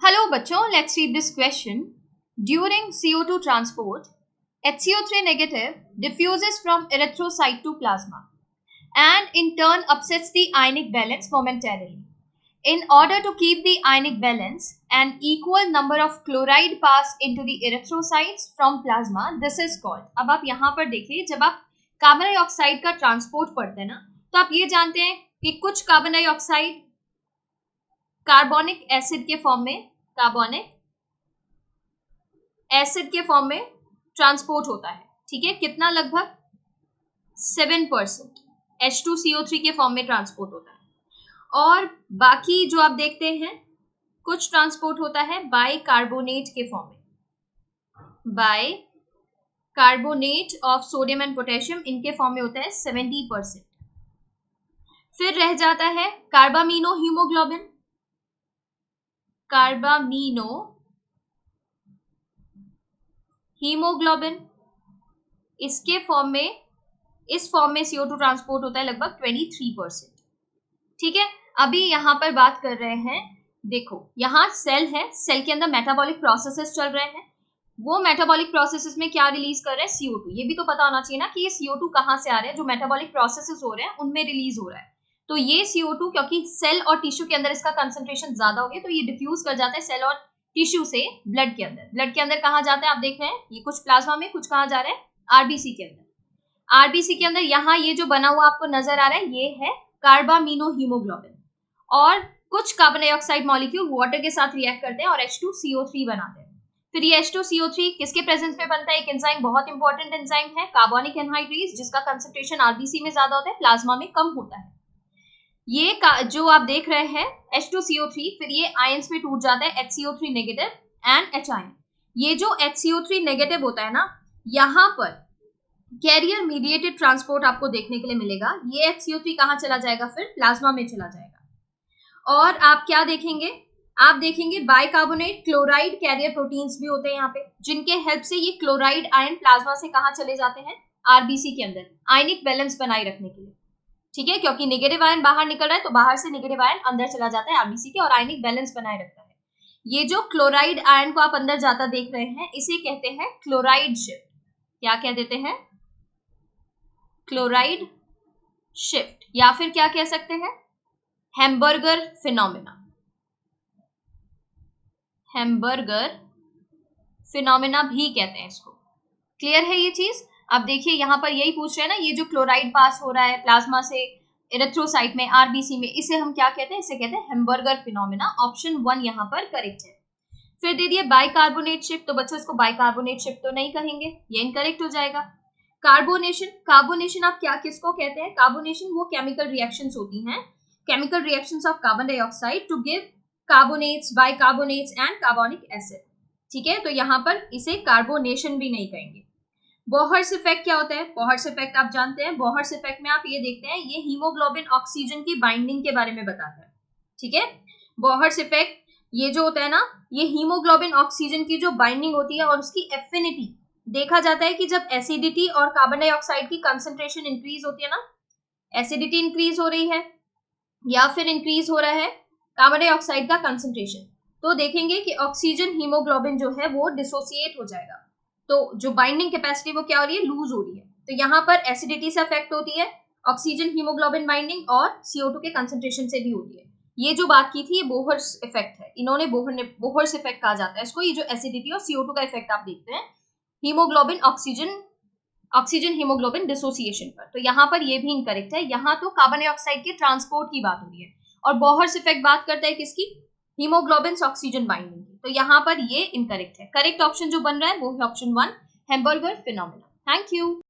Hello बच्चों, let's read this question. During CO2 transport, HCO3 negative diffuses from erythrocyte to plasma and in turn upsets the ionic balance momentarily. In order to keep the ionic balance, an equal number of chloride pass into the erythrocytes from plasma. This is called. अब आप यहाँ पर देखिए, जब आप carbon dioxide का transport पढ़ते हैं ना, तो आप ये जानते हैं कि कुछ कार्बन डाइऑक्साइड कार्बोनिक एसिड के फॉर्म में ट्रांसपोर्ट होता है. ठीक है, कितना? लगभग 7% H2CO3 के फॉर्म में ट्रांसपोर्ट होता है. और बाकी जो आप देखते हैं, कुछ ट्रांसपोर्ट होता है बाई कार्बोनेट के फॉर्म में, by carbonate of sodium and potassium, इनके फॉर्म में होता है 70%. फिर रह जाता है कार्बामीनो हीमोग्लोबिन, इसके फॉर्म में, इस फॉर्म में CO2 ट्रांसपोर्ट होता है लगभग 23%. ठीक है, अभी यहां पर बात कर रहे हैं, देखो यहां सेल है, सेल के अंदर मेटाबॉलिक प्रोसेसेस चल रहे हैं. वो मेटाबॉलिक प्रोसेसेस में क्या रिलीज कर रहे हैं? CO2. ये भी तो पता होना चाहिए ना कि ये CO2 कहां से आ रहे हैं. जो मेटाबॉलिक प्रोसेसेस हो रहे हैं उनमें रिलीज हो रहा है. तो ये CO2, क्योंकि सेल और टिश्यू के अंदर इसका कंसंट्रेशन ज्यादा हो गया, तो ये डिफ्यूज कर जाता है सेल और टिश्यू से ब्लड के अंदर. ब्लड के अंदर कहाँ जाता है? आप देख रहे हैं, ये कुछ प्लाज्मा में, कुछ कहाँ जा रहा है? आरबीसी के अंदर. आरबीसी के अंदर यहाँ ये जो बना हुआ आपको नजर आ रहा है, ये है कार्बामीनो हीमोग्लोबिन. और कुछ कार्बन डाइऑक्साइड मॉलिक्यूल वाटर के साथ रिएक्ट करते हैं और H2CO3 बनाते हैं. फिर ये H2CO3 किसके प्रेजेंस में बनता है? एक एंजाइम, बहुत इंपॉर्टेंट एंजाइम है, कार्बोनिक एनहाइड्रेज, जिसका कंसंट्रेशन आरबीसी में ज्यादा होता है, प्लाज्मा में कम होता है. ये जो आप देख रहे हैं H2CO3, फिर ये आयंस में टूट जाता है HCO3 negative and H ion. ये जो HCO3 नेगेटिव होता है ना, यहाँ पर कैरियर मीडिएटेड ट्रांसपोर्ट आपको देखने के लिए मिलेगा. ये HCO3 कहाँ चला जाएगा? फिर प्लाज्मा में चला जाएगा. और आप क्या देखेंगे? आप देखेंगे बाइकार्बोनेट क्लोराइड कैरियर प्रोटीन्स भी होते हैं यहाँ पे, जिनके हेल्प से ये क्लोराइड आयन प्लाज्मा से कहाँ चले जाते हैं? आरबीसी के अंदर, आयनिक बैलेंस बनाए रखने के लिए. ठीक है, क्योंकि नेगेटिव आयन बाहर निकल रहा है, तो बाहर से नेगेटिव आयन अंदर चला जाता है आरबीसी के, और आयनिक बैलेंस बनाए रखता है. ये जो क्लोराइड आयन को आप अंदर जाता देख रहे हैं, इसे कहते हैं क्लोराइड शिफ्ट. क्या कह देते हैं? क्लोराइड शिफ्ट, या फिर क्या कह सकते हैं? Hamburger phenomena. हैम्बर्गर फिनोमेना भी कहते हैं इसको. क्लियर है ये चीज? अब देखिए यहाँ पर यही पूछ रहे हैं ना, ये जो क्लोराइड पास हो रहा है प्लाज्मा से एरिथ्रोसाइट में, आरबीसी में, इसे हम क्या कहते हैं? इसे कहते हैं हैम्बर्गर फिनोमेना. ऑप्शन 1 यहाँ पर करेक्ट है. फिर दे दिए बाइकार्बोनेट शिफ्ट, तो बच्चों इसको बाइकार्बोनेट शिफ्ट तो नहीं कहेंगे, ये इनकरेक्ट हो जाएगा. कार्बोनेशन, कार्बोनेशन आप क्या किसको कहते हैं? कार्बोनेशन वो केमिकल रिएक्शंस होती हैं, chemical reactions of carbon dioxide to give carbonates, bicarbonates and carbonic acid. ठीक है, तो यहाँ पर इसे कार्बोनेशन भी नहीं कहेंगे. बोहर्स इफेक्ट क्या होता है? बोहर्स इफेक्ट आप जानते हैं. बोहर्स इफेक्ट में आप ये देखते हैं, ये हीमोग्लोबिन ऑक्सीजन की बाइंडिंग के बारे में बताता है. ठीक है, बोहर्स इफेक्ट ये जो होता है ना, ये हीमोग्लोबिन ऑक्सीजन की जो बाइंडिंग होती है और उसकी एफिनिटी, देखा जाता है कि जब एसिडिटी और कार्बन डाइऑक्साइड की कंसंट्रेशन इंक्रीज होती है ना, एसिडिटी इंक्रीज हो रही है या फिर इंक्रीज हो रहा है कार्बन डाइऑक्साइड का कंसंट्रेशन, तो देखेंगे कि ऑक्सीजन हीमोग्लोबिन जो है वो डिसोसिएट हो जाएगा. तो जो बाइंडिंग कैपेसिटी वो क्या हो रही है? लूज हो रही है. तो यहाँ पर एसिडिटी से अफेक्ट होती है ऑक्सीजन हीमोग्लोबिन बाइंडिंग, और CO2 के कंसंट्रेशन से भी होती है. ये जो बात की थी, ये बोहर्स इफेक्ट है. इन्होंने बोहर्स इफेक्ट कहा जाता है इसको. ये जो एसिडिटी और CO2 का इफेक्ट आप देखते हैं हीमोग्लोबिन ऑक्सीजन हीमोग्लोबिन डिसोसिएशन पर, तो यहाँ पर ये भी इनकरेक्ट है. यहाँ तो कार्बन डाइऑक्साइड के ट्रांसपोर्ट की बात हो रही है, और बोहर्स इफेक्ट बात करता है किसकी? हीमोग्लोबिन ऑक्सीजन बाइंडिंग की. तो यहाँ पर ये इनकरेक्ट है. करेक्ट ऑप्शन जो बन रहा है वो है option 1, hamburger phenomena. Thank you.